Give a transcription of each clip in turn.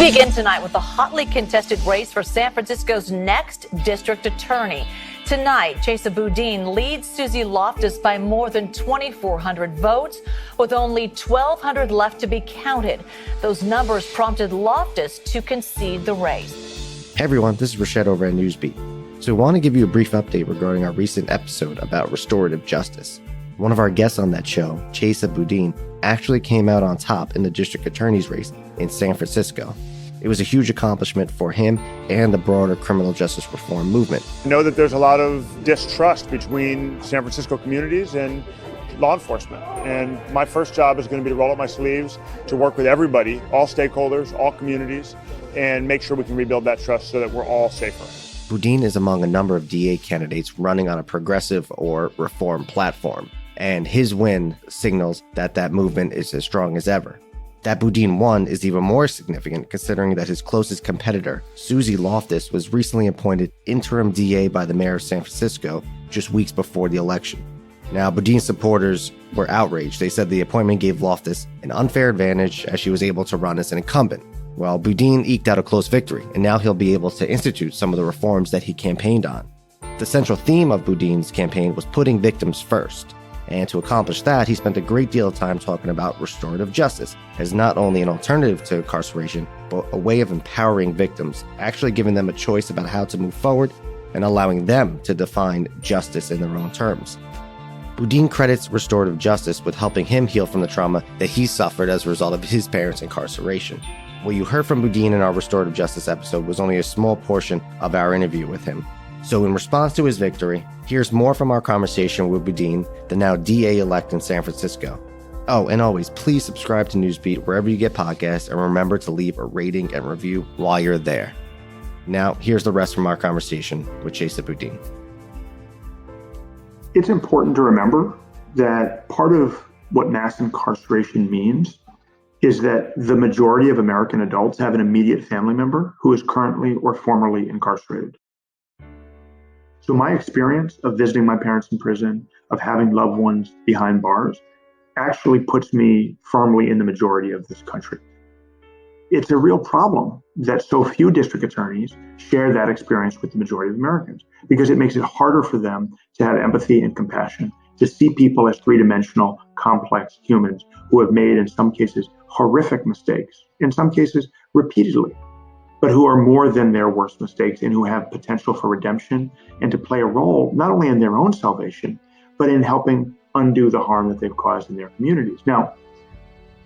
Begin tonight with the hotly contested race for San Francisco's next district attorney. Tonight, Chesa Boudin leads Susie Loftus by more than 2,400 votes, with only 1,200 left to be counted. Those numbers prompted Loftus to concede the race. Hey everyone, this is Rashad over at Newsbeat. So we want to give you a brief update regarding our recent episode about restorative justice. One of our guests on that show, Chesa Boudin, actually came out on top in the district attorney's race in San Francisco. It was a huge accomplishment for him and the broader criminal justice reform movement. I know that there's a lot of distrust between San Francisco communities and law enforcement. And my first job is going to be to roll up my sleeves, to work with everybody, all stakeholders, all communities, and make sure we can rebuild that trust so that we're all safer. Boudin is among a number of DA candidates running on a progressive or reform platform, and his win signals that that movement is as strong as ever. That Boudin won is even more significant considering that his closest competitor, Susie Loftus, was recently appointed interim DA by the mayor of San Francisco just weeks before the election. Now, Boudin's supporters were outraged. They said the appointment gave Loftus an unfair advantage as she was able to run as an incumbent. Well, Boudin eked out a close victory, and now he'll be able to institute some of the reforms that he campaigned on. The central theme of Boudin's campaign was putting victims first. And to accomplish that, he spent a great deal of time talking about restorative justice as not only an alternative to incarceration, but a way of empowering victims, actually giving them a choice about how to move forward and allowing them to define justice in their own terms. Boudin credits restorative justice with helping him heal from the trauma that he suffered as a result of his parents' incarceration. What you heard from Boudin in our restorative justice episode was only a small portion of our interview with him. So in response to his victory, here's more from our conversation with Boudin, the now DA-elect in San Francisco. Oh, and always, please subscribe to Newsbeat wherever you get podcasts, and remember to leave a rating and review while you're there. Now, here's the rest from our conversation with Chesa Boudin. It's important to remember that part of what mass incarceration means is that the majority of American adults have an immediate family member who is currently or formerly incarcerated. So my experience of visiting my parents in prison, of having loved ones behind bars, actually puts me firmly in the majority of this country. It's a real problem that so few district attorneys share that experience with the majority of Americans, because it makes it harder for them to have empathy and compassion, to see people as three-dimensional, complex humans who have made, in some cases, horrific mistakes, in some cases, repeatedly, but who are more than their worst mistakes and who have potential for redemption and to play a role not only in their own salvation, but in helping undo the harm that they've caused in their communities. Now,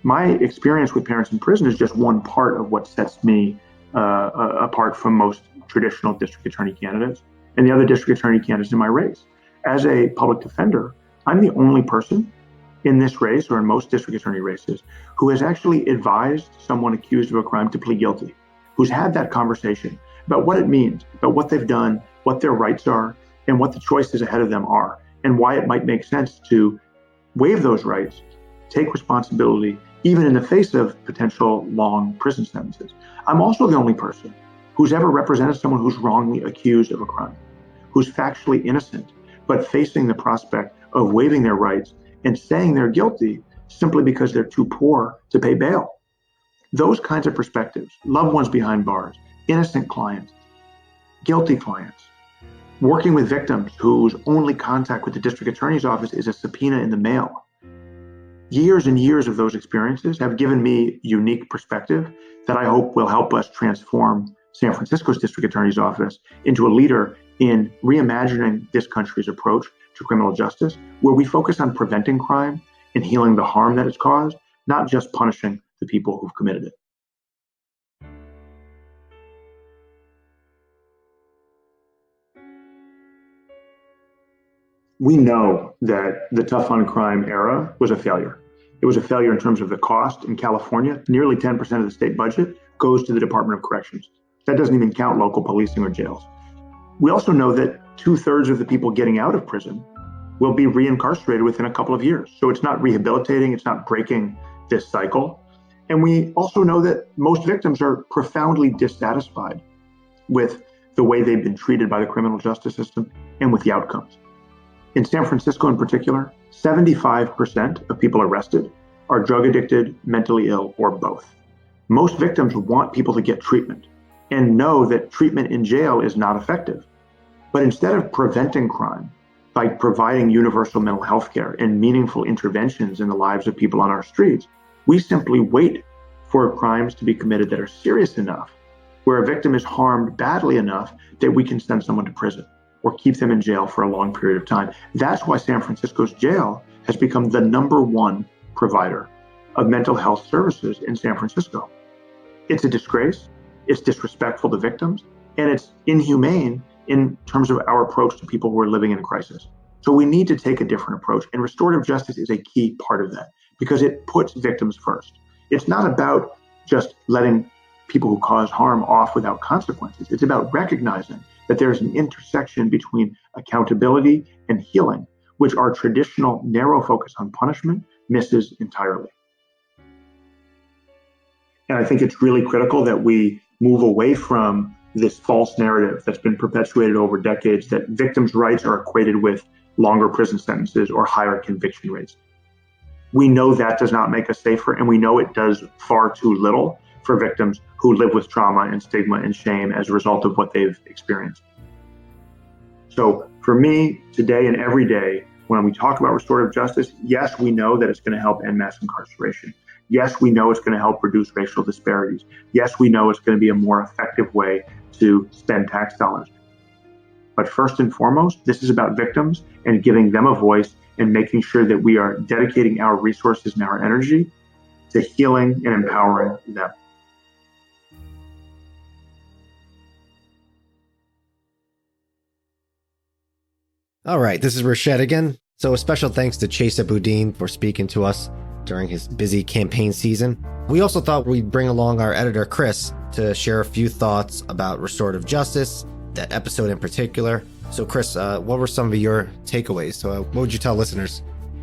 my experience with parents in prison is just one part of what sets me apart from most traditional district attorney candidates and the other district attorney candidates in my race. As a public defender, I'm the only person in this race or in most district attorney races who has actually advised someone accused of a crime to plead guilty, who's had that conversation about what it means, about what they've done, what their rights are, and what the choices ahead of them are, and why it might make sense to waive those rights, take responsibility, even in the face of potential long prison sentences. I'm also the only person who's ever represented someone who's wrongly accused of a crime, who's factually innocent, but facing the prospect of waiving their rights and saying they're guilty simply because they're too poor to pay bail. Those kinds of perspectives, loved ones behind bars, innocent clients, guilty clients, working with victims whose only contact with the district attorney's office is a subpoena in the mail. Years and years of those experiences have given me unique perspective that I hope will help us transform San Francisco's district attorney's office into a leader in reimagining this country's approach to criminal justice, where we focus on preventing crime and healing the harm that it's caused, not just punishing the people who've committed it. We know that the tough on crime era was a failure. It was a failure in terms of the cost. In California, nearly 10% of the state budget goes to the Department of Corrections. That doesn't even count local policing or jails. We also know that 2/3 of the people getting out of prison will be reincarcerated within a couple of years. So it's not rehabilitating, it's not breaking this cycle. And we also know that most victims are profoundly dissatisfied with the way they've been treated by the criminal justice system and with the outcomes. In San Francisco in particular, 75% of people arrested are drug addicted, mentally ill, or both. Most victims want people to get treatment and know that treatment in jail is not effective. But instead of preventing crime by providing universal mental health care and meaningful interventions in the lives of people on our streets, we simply wait for crimes to be committed that are serious enough, where a victim is harmed badly enough that we can send someone to prison or keep them in jail for a long period of time. That's why San Francisco's jail has become the #1 provider of mental health services in San Francisco. It's a disgrace, it's disrespectful to victims, and it's inhumane in terms of our approach to people who are living in a crisis. So we need to take a different approach, and restorative justice is a key part of that because it puts victims first. It's not about just letting people who cause harm off without consequences. It's about recognizing that there's an intersection between accountability and healing, which our traditional narrow focus on punishment misses entirely. And I think it's really critical that we move away from this false narrative that's been perpetuated over decades that victims' rights are equated with longer prison sentences or higher conviction rates. We know that does not make us safer, and we know it does far too little for victims who live with trauma and stigma and shame as a result of what they've experienced. So for me, today and every day, when we talk about restorative justice, yes, we know that it's going to help end mass incarceration. Yes, we know it's going to help reduce racial disparities. Yes, we know it's going to be a more effective way to spend tax dollars. But first and foremost, this is about victims and giving them a voice and making sure that we are dedicating our resources and our energy to healing and empowering them. All right, this is Rashad again. So a special thanks to Chesa Boudin for speaking to us during his busy campaign season. We also thought we'd bring along our editor, Chris, to share a few thoughts about restorative justice, that episode in particular. So Chris, what were some of your takeaways? So what would you tell listeners?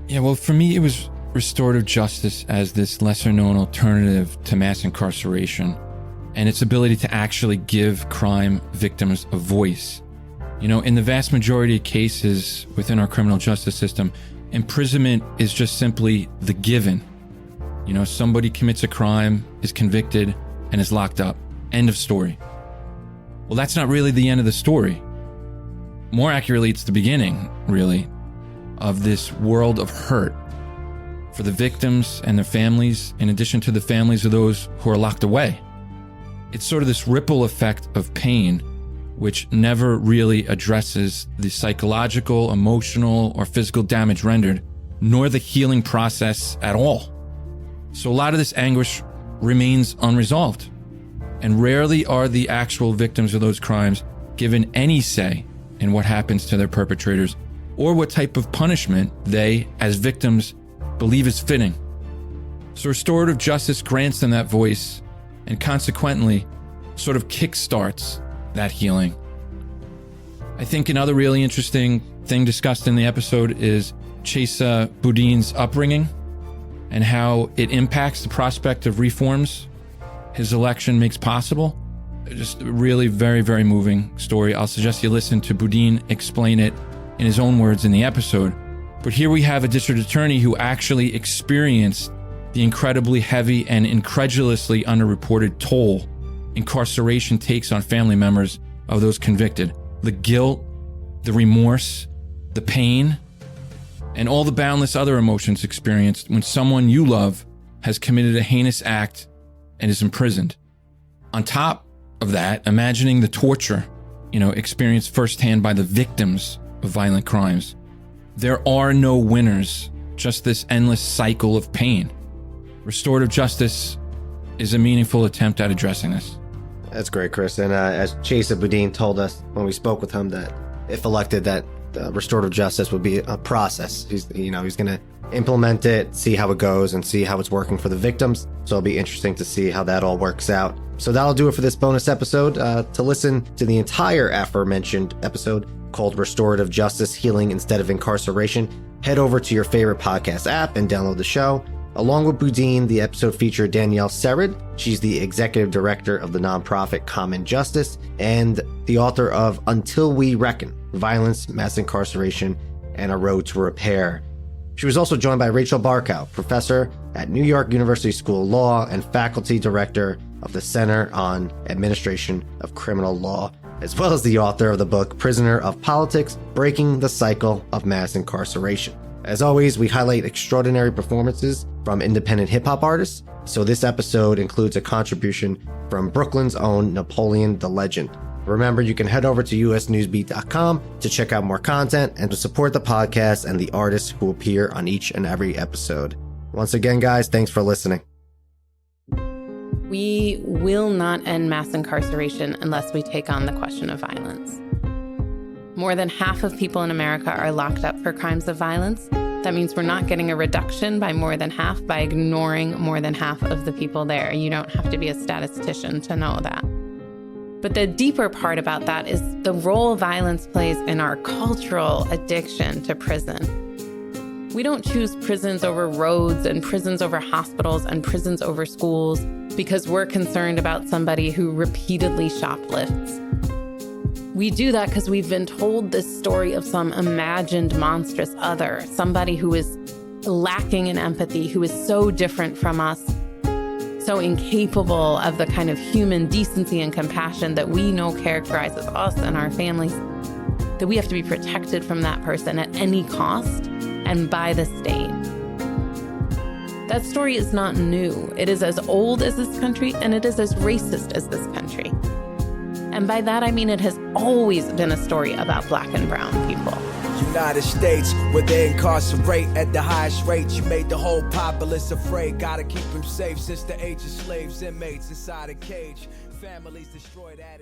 Yeah, well, for me, it was restorative justice as this lesser known alternative to mass incarceration and its ability to actually give crime victims a voice. You know, in the vast majority of cases within our criminal justice system, imprisonment is just simply the given. You know, somebody commits a crime, is convicted, and is locked up. End of story. Well, that's not really the end of the story. More accurately, it's the beginning, really, of this world of hurt for the victims and their families, in addition to the families of those who are locked away. It's sort of this ripple effect of pain, which never really addresses the psychological, emotional, or physical damage rendered, nor the healing process at all. So a lot of this anguish remains unresolved, and rarely are the actual victims of those crimes given any say in what happens to their perpetrators or what type of punishment they, as victims, believe is fitting. So restorative justice grants them that voice and consequently sort of kickstarts that healing. I think another really interesting thing discussed in the episode is Chesa Boudin's upbringing and how it impacts the prospect of reforms his election makes possible. Just a really very, very moving story. I'll suggest you listen to Boudin explain it in his own words in the episode. But here we have a district attorney who actually experienced the incredibly heavy and incredulously underreported toll incarceration takes on family members of those convicted. The guilt, the remorse, the pain, and all the boundless other emotions experienced when someone you love has committed a heinous act and is imprisoned. On top of that, imagining the torture, experienced firsthand by the victims of violent crimes. There are no winners, just this endless cycle of pain. Restorative justice is a meaningful attempt at addressing this. That's great, Chris. And as Chesa Boudin told us when we spoke with him, that if elected, that restorative justice would be a process. He's going to implement it, see how it goes, and see how it's working for the victims. So it'll be interesting to see how that all works out. So that'll do it for this bonus episode. To listen to the entire aforementioned episode called Restorative Justice, Healing Instead of Incarceration, head over to your favorite podcast app and download the show. Along with Boudin, the episode featured Danielle Serid. She's the executive director of the nonprofit Common Justice and the author of Until We Reckon, Violence, Mass Incarceration, and a Road to Repair. She was also joined by Rachel Barkow, professor at New York University School of Law and faculty director of the Center on Administration of Criminal Law, as well as the author of the book Prisoner of Politics: Breaking the Cycle of Mass Incarceration. As always, we highlight extraordinary performances from independent hip-hop artists, so this episode includes a contribution from Brooklyn's own Napoleon the Legend. Remember, you can head over to usnewsbeat.com to check out more content and to support the podcast and the artists who appear on each and every episode. Once again, guys, thanks for listening. We will not end mass incarceration unless we take on the question of violence. More than half of people in America are locked up for crimes of violence. That means we're not getting a reduction by more than half by ignoring more than half of the people there. You don't have to be a statistician to know that. But the deeper part about that is the role violence plays in our cultural addiction to prison. We don't choose prisons over roads and prisons over hospitals and prisons over schools because we're concerned about somebody who repeatedly shoplifts. We do that because we've been told this story of some imagined monstrous other, somebody who is lacking in empathy, who is so different from us, so incapable of the kind of human decency and compassion that we know characterizes us and our families, that we have to be protected from that person at any cost and by the state. That story is not new. It is as old as this country, and it is as racist as this country. And by that, I mean it has always been a story about Black and brown people. United States, where they incarcerate at the highest rate. You made the whole populace afraid. Gotta keep them safe since the age of slaves, inmates inside a cage. Families destroyed at